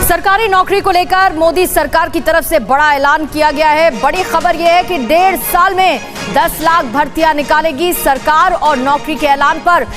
सरकारी नौकरी को लेकर मोदी सरकार की तरफ से बड़ा ऐलान किया गया है। बड़ी खबर यह है कि 1.5 साल में 10 लाख भर्तियां निकालेगी सरकार और नौकरी के ऐलान पर।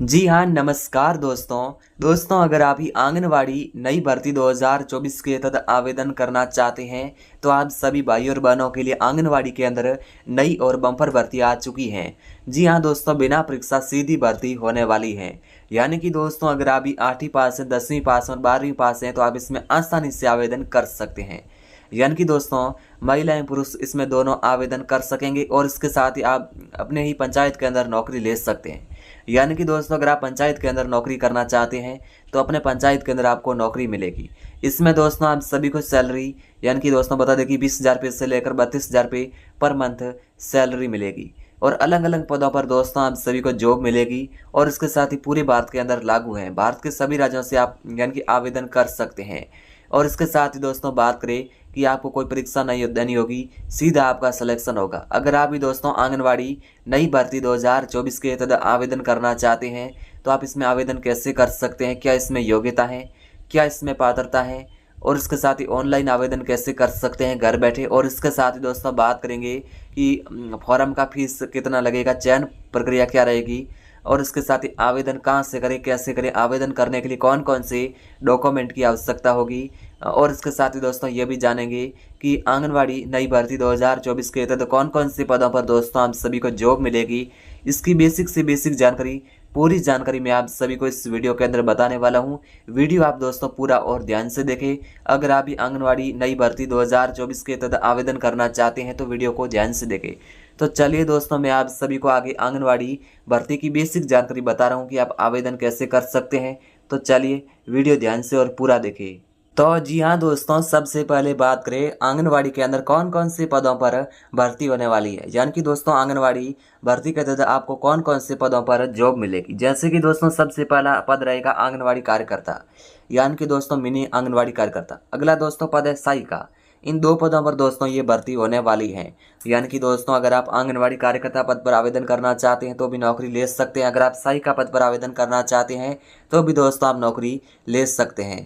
जी हाँ, नमस्कार दोस्तों अगर आप ही आंगनवाड़ी नई भर्ती 2024 के तहत आवेदन करना चाहते हैं तो आप सभी भाई और बहनों के लिए आंगनवाड़ी के अंदर नई और बम्पर भर्ती आ चुकी हैं। जी हाँ दोस्तों, बिना परीक्षा सीधी भर्ती होने वाली है। यानी कि दोस्तों अगर आप ही 8वीं पास हैं, 10वीं पास और 12वीं पास हैं तो आप इसमें आसानी से आवेदन कर सकते हैं। यानी कि दोस्तों महिलाएं पुरुष इसमें दोनों आवेदन कर सकेंगे और इसके साथ ही आप अपने ही पंचायत के अंदर नौकरी ले सकते हैं। यानी कि दोस्तों अगर आप पंचायत के अंदर नौकरी करना चाहते हैं तो अपने पंचायत के अंदर आपको नौकरी मिलेगी। इसमें दोस्तों आप सभी को सैलरी यानी कि दोस्तों बता दें कि 20,000 रुपये से लेकर 32,000 रुपये पर मंथ सैलरी मिलेगी और अलग अलग पदों पर दोस्तों आप सभी को जॉब मिलेगी और इसके साथ ही पूरे भारत के अंदर लागू है। भारत के सभी राज्यों से आप यानी कि आवेदन कर सकते हैं। और इसके साथ ही दोस्तों बात करें कि आपको कोई परीक्षा नहीं देनी होगी, सीधा आपका सिलेक्शन होगा। अगर आप भी दोस्तों आंगनवाड़ी नई भर्ती 2024 के तहत आवेदन करना चाहते हैं तो आप इसमें आवेदन कैसे कर सकते हैं, क्या इसमें योग्यता है, क्या इसमें पात्रता है और इसके साथ ही ऑनलाइन आवेदन कैसे कर सकते हैं घर बैठे। और इसके साथ ही दोस्तों बात करेंगे कि फॉर्म का फीस कितना लगेगा, चयन प्रक्रिया क्या रहेगी और इसके साथ ही आवेदन कहाँ से करें, कैसे करें, आवेदन करने के लिए कौन कौन से डॉक्यूमेंट की आवश्यकता होगी। और इसके साथ ही दोस्तों ये भी जानेंगे कि आंगनवाड़ी नई भर्ती 2024 के तहत कौन कौन से पदों पर दोस्तों आप सभी को जॉब मिलेगी। इसकी बेसिक से बेसिक जानकारी, पूरी जानकारी मैं आप सभी को इस वीडियो के अंदर बताने वाला हूं। वीडियो आप दोस्तों पूरा और ध्यान से देखें। अगर आप भी आंगनवाड़ी नई भर्ती 2024 के तहत आवेदन करना चाहते हैं तो वीडियो को ध्यान से देखें। तो चलिए दोस्तों मैं आप सभी को आगे आंगनवाड़ी भर्ती की बेसिक जानकारी बता रहा हूं कि आप आवेदन कैसे कर सकते हैं। तो चलिए वीडियो ध्यान से और पूरा देखें। तो जी हाँ दोस्तों, सबसे पहले बात करें आंगनवाड़ी के अंदर कौन कौन से पदों पर भर्ती होने वाली है। यानी कि दोस्तों आंगनवाड़ी भर्ती के तहत आपको कौन कौन से पदों पर जॉब मिलेगी। जैसे कि दोस्तों सबसे पहला पद रहेगा आंगनवाड़ी कार्यकर्ता, यानी कि दोस्तों मिनी आंगनवाड़ी कार्यकर्ता। अगला दोस्तों पद है सहायिका। इन दो पदों पर दोस्तों ये भर्ती होने वाली है। यानी कि दोस्तों अगर आप आंगनवाड़ी कार्यकर्ता पद पर आवेदन करना चाहते हैं तो भी नौकरी ले सकते हैं। अगर आप सहायिका पद पर आवेदन करना चाहते हैं तो भी दोस्तों आप नौकरी ले सकते हैं।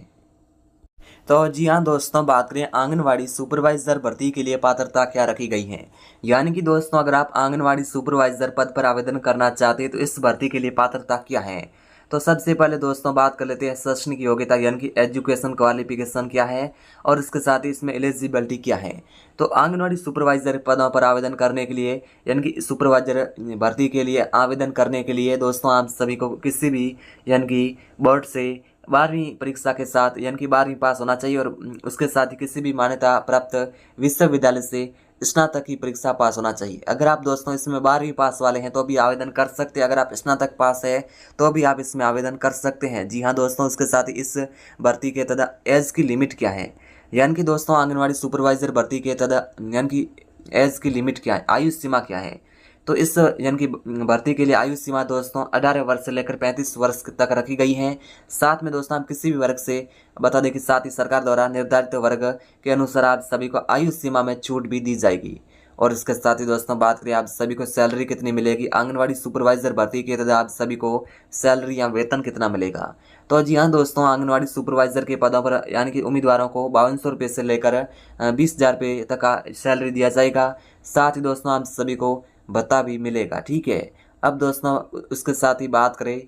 तो जी हाँ दोस्तों, बात करें आंगनवाड़ी सुपरवाइजर भर्ती के लिए पात्रता क्या रखी गई है। यानी कि दोस्तों अगर आप आंगनवाड़ी सुपरवाइजर पद पर आवेदन करना चाहते हैं तो इस भर्ती के लिए पात्रता क्या है। तो सबसे पहले दोस्तों बात कर लेते हैं शैक्षणिक योग्यता, यानी कि एजुकेशन क्वालिफिकेशन क्या है और इसके साथ ही इसमें एलिजिबिलिटी क्या है। तो आंगनवाड़ी सुपरवाइजर पदों पर आवेदन करने के लिए यानी कि सुपरवाइजर भर्ती के लिए आवेदन करने के लिए दोस्तों आप सभी को किसी भी यानी कि बोर्ड से 12वीं परीक्षा के साथ यानी कि 12वीं पास होना चाहिए और उसके साथ ही किसी भी मान्यता प्राप्त विश्वविद्यालय से स्नातक की परीक्षा पास होना चाहिए। अगर आप दोस्तों इसमें 12वीं पास वाले हैं तो भी आवेदन कर सकते हैं। अगर आप स्नातक पास है तो भी आप इसमें आवेदन कर सकते हैं। जी हाँ दोस्तों, उसके साथ ही इस भर्ती के तहत एज की लिमिट क्या है। यानी कि दोस्तों आंगनवाड़ी सुपरवाइजर भर्ती के तहत यानी कि एज की लिमिट क्या है, आयु सीमा क्या है। तो इस यानी कि भर्ती के लिए आयु सीमा दोस्तों 18 वर्ष से लेकर 35 वर्ष तक रखी गई है। साथ में दोस्तों आप किसी भी वर्ग से बता दें कि साथ ही सरकार द्वारा निर्धारित वर्ग के अनुसार आप सभी को आयु सीमा में छूट भी दी जाएगी। और इसके साथ ही दोस्तों बात करें आप सभी को सैलरी कितनी मिलेगी। आंगनवाड़ी सुपरवाइजर भर्ती के तहत आप सभी को सैलरी या वेतन कितना मिलेगा। तो जी हाँ दोस्तों, आंगनवाड़ी सुपरवाइजर के पदों पर यानी कि उम्मीदवारों को 5200 रुपये से लेकर 20,000 रुपये तक का सैलरी दिया जाएगा। साथ ही दोस्तों आप सभी को भत्ता भी मिलेगा। ठीक है, अब दोस्तों उसके साथ ही बात करें।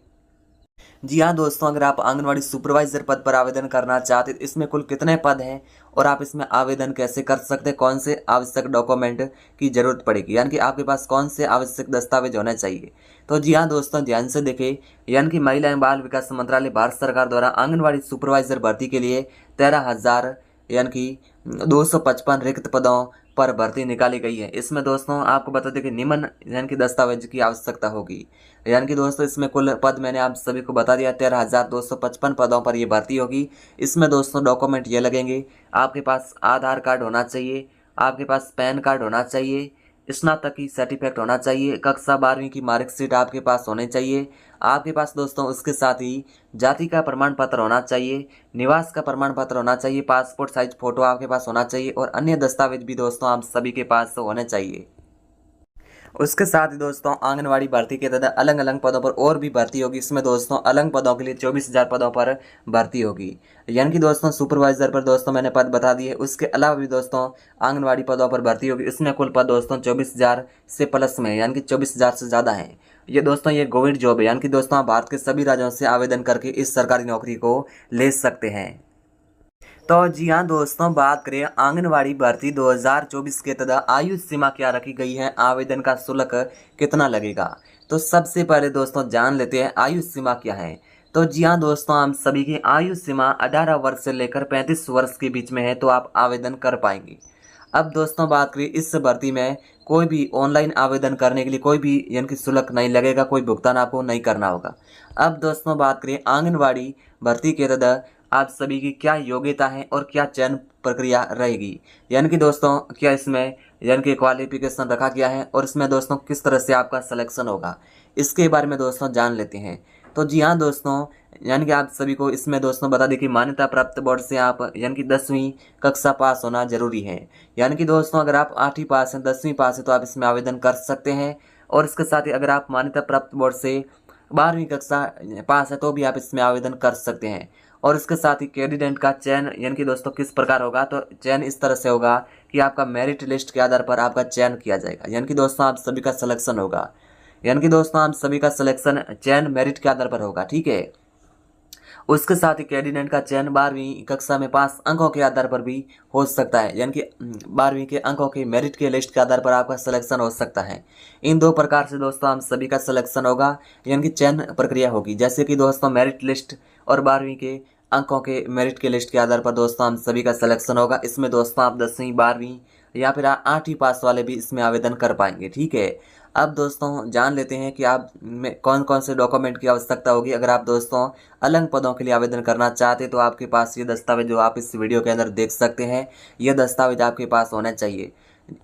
जी हाँ दोस्तों, अगर आप आंगनवाड़ी सुपरवाइजर पद पर आवेदन करना चाहते हैं तो इसमें कुल कितने पद हैं और आप इसमें आवेदन कैसे कर सकते हैं, कौन से आवश्यक डॉक्यूमेंट की जरूरत पड़ेगी, यानी कि आपके पास कौन से आवश्यक दस्तावेज होने चाहिए। तो जी हाँ दोस्तों, ध्यान से देखें। यानी कि महिला एवं बाल विकास मंत्रालय भारत सरकार द्वारा आंगनवाड़ी सुपरवाइजर भर्ती के लिए 13,000 यानी कि 255 रिक्त पदों पर भर्ती निकाली गई है। इसमें दोस्तों आपको बता दें कि निम्न यानी कि दस्तावेज की आवश्यकता होगी। यानी कि दोस्तों इसमें कुल पद मैंने आप सभी को बता दिया, 13,255 पदों पर ये भर्ती होगी। इसमें दोस्तों डॉक्यूमेंट ये लगेंगे, आपके पास आधार कार्ड होना चाहिए, आपके पास पैन कार्ड होना चाहिए, स्नातक की सर्टिफिकेट होना चाहिए, कक्षा 12वीं की मार्कशीट आपके पास होनी चाहिए। आपके पास दोस्तों उसके साथ ही जाति का प्रमाण पत्र होना चाहिए, निवास का प्रमाण पत्र होना चाहिए, पासपोर्ट साइज फोटो आपके पास होना चाहिए और अन्य दस्तावेज भी दोस्तों आप सभी के पास होने चाहिए। उसके साथ ही दोस्तों आंगनवाड़ी भर्ती के तहत अलग अलग पदों पर और भी भर्ती होगी। इसमें दोस्तों अलग पदों के लिए 24,000 पदों पर भर्ती होगी। यानी कि दोस्तों सुपरवाइजर पर दोस्तों मैंने पद बता दिए। उसके अलावा भी दोस्तों आंगनवाड़ी पदों पर भर्ती होगी। इसमें कुल पद दोस्तों 24,000 से प्लस में, यानी कि 24,000 से ज़्यादा है। ये दोस्तों ये गवर्नमेंट जॉब है, यानी कि दोस्तों आप भारत के सभी राज्यों से आवेदन करके इस सरकारी नौकरी को ले सकते हैं। तो जी हाँ दोस्तों, बात करें आंगनवाड़ी भर्ती 2024 के तहत आयु सीमा क्या रखी गई है, आवेदन का शुल्क कितना लगेगा। तो सबसे पहले दोस्तों जान लेते हैं आयु सीमा क्या है। तो जी हाँ दोस्तों, हम सभी की आयु सीमा 18 वर्ष से लेकर 35 वर्ष के बीच में है, तो आप आवेदन कर पाएंगे। अब दोस्तों बात करें इस भर्ती में कोई भी ऑनलाइन आवेदन करने के लिए कोई भी यानी कि शुल्क नहीं लगेगा, कोई भुगतान आपको नहीं करना होगा। अब दोस्तों बात करें आंगनवाड़ी भर्ती के तहत आप सभी की क्या योग्यता है और क्या चयन प्रक्रिया रहेगी, यानी कि दोस्तों क्या इसमें यानी कि क्वालिफिकेशन रखा गया है और इसमें दोस्तों किस तरह से आपका सिलेक्शन होगा, इसके बारे में दोस्तों जान लेते हैं। तो जी हाँ दोस्तों, यानी कि आप सभी को इसमें दोस्तों बता दें कि मान्यता प्राप्त बोर्ड से आप यानी कि 10वीं कक्षा पास होना जरूरी है। यानी कि दोस्तों अगर आप 8वीं पास हैं, 10वीं पास है तो आप इसमें आवेदन कर सकते हैं। और इसके साथ ही अगर आप मान्यता प्राप्त बोर्ड से 12वीं कक्षा पास है तो भी आप इसमें आवेदन कर सकते हैं। और इसके साथ ही कैंडिडेट का चयन यानी कि दोस्तों किस प्रकार होगा, तो चयन इस तरह से होगा कि आपका मेरिट लिस्ट के आधार पर आपका चयन किया जाएगा। यानी कि दोस्तों आप सभी का सिलेक्शन होगा, यानी कि दोस्तों आप सभी का सिलेक्शन चयन मेरिट के आधार पर होगा, ठीक है। उसके साथ ही कैंडिडेट का चयन 12वीं कक्षा में पास अंकों के आधार पर भी हो सकता है, यानी कि 12वीं के अंकों के मेरिट के लिस्ट के आधार पर आपका सिलेक्शन हो सकता है। इन दो प्रकार से दोस्तों हम सभी का सिलेक्शन होगा, यानी कि चयन प्रक्रिया होगी। जैसे कि दोस्तों मेरिट लिस्ट और 12वीं के अंकों के मेरिट के लिस्ट के आधार पर दोस्तों हम सभी का सिलेक्शन होगा। इसमें दोस्तों आप 10वीं 12वीं या फिर 8वीं पास वाले भी इसमें आवेदन कर पाएंगे, ठीक है। अब दोस्तों जान लेते हैं कि आप में कौन कौन से डॉक्यूमेंट की आवश्यकता होगी। अगर आप दोस्तों अलग पदों के लिए आवेदन करना चाहते हैं तो आपके पास ये दस्तावेज जो आप इस वीडियो के अंदर देख सकते हैं, ये दस्तावेज आपके पास होना चाहिए।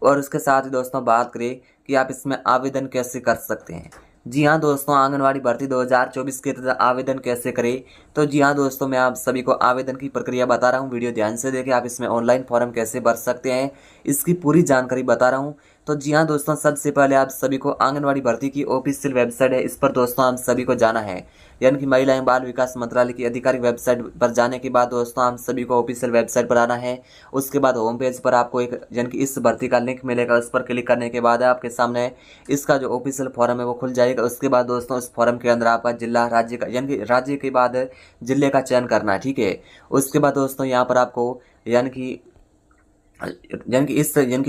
और इसके साथ ही दोस्तों बात करें कि आप इसमें आवेदन कैसे कर सकते हैं। जी हाँ दोस्तों, आंगनवाड़ी भर्ती 2024 के तहत आवेदन कैसे करें। तो जी हाँ दोस्तों, मैं आप सभी को आवेदन की प्रक्रिया बता रहा हूँ। वीडियो ध्यान से देखें। आप इसमें ऑनलाइन फॉर्म कैसे भर सकते हैं इसकी पूरी जानकारी बता रहा हूँ। तो जी हाँ दोस्तों, सबसे पहले आप सभी को आंगनवाड़ी भर्ती की ऑफिशियल वेबसाइट है, इस पर दोस्तों हम सभी को जाना है। यानी कि महिला एवं बाल विकास मंत्रालय की आधिकारिक वेबसाइट पर जाने के बाद दोस्तों हम सभी को ऑफिशियल वेबसाइट पर आना है। उसके बाद होम पेज पर आपको एक यानी कि इस भर्ती का लिंक मिलेगा, उस पर क्लिक करने के बाद आपके सामने इसका जो ऑफिशियल फॉर्म है वो खुल जाएगा। उसके बाद दोस्तों इस फॉर्म के अंदर आपका जिला राज्य का यानी कि राज्य के बाद जिले का चयन करना है, ठीक है। उसके बाद दोस्तों यहाँ पर आपको यानी कि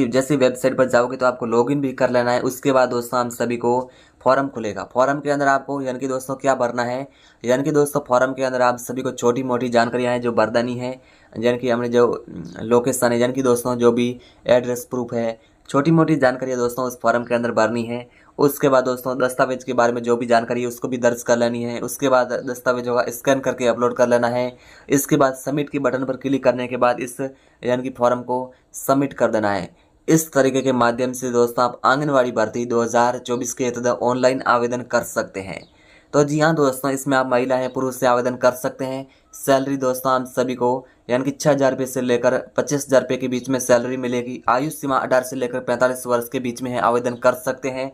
जैसे वेबसाइट पर जाओगे तो आपको लॉगिन भी कर लेना है। उसके बाद दोस्तों हम सभी को फॉर्म खुलेगा। फॉर्म के अंदर आपको यानी कि दोस्तों क्या भरना है, यानी कि दोस्तों फॉर्म के अंदर आप सभी को छोटी मोटी जानकारियां हैं जो भरदानी है, यानी कि हमने जो लोकेशन है यानी कि दोस्तों जो भी एड्रेस प्रूफ है, छोटी मोटी जानकारी दोस्तों उस फॉर्म के अंदर भरनी है। उसके बाद दोस्तों दस्तावेज के बारे में जो भी जानकारी है उसको भी दर्ज कर लेनी है। उसके बाद दस्तावेज होगा स्कैन करके अपलोड कर लेना है। इसके बाद सबमिट की बटन पर क्लिक करने के बाद इस यानी कि फॉर्म को सबमिट कर देना है। इस तरीके के माध्यम से दोस्तों आप आंगनवाड़ी भर्ती 2024 के तहत ऑनलाइन आवेदन कर सकते हैं। तो जी हाँ दोस्तों, इसमें आप महिला हैं पुरुष से आवेदन कर सकते हैं। सैलरी दोस्तों हम सभी को यानी कि 6,000 रुपये से लेकर 25,000 रुपये के बीच में सैलरी मिलेगी। आयु सीमा 18 से लेकर 45 वर्ष के बीच में है, आवेदन कर सकते हैं।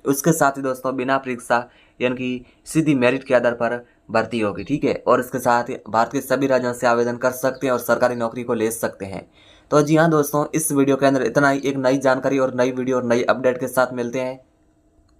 उसके साथ ही दोस्तों बिना परीक्षा यानी कि सीधी मेरिट के आधार पर भर्ती होगी, ठीक है। और इसके साथ ही भारत के सभी राज्यों से आवेदन कर सकते हैं और सरकारी नौकरी को ले सकते हैं। तो जी हाँ दोस्तों, इस वीडियो के अंदर इतना ही। एक नई जानकारी और नई वीडियो और नई अपडेट के साथ मिलते हैं।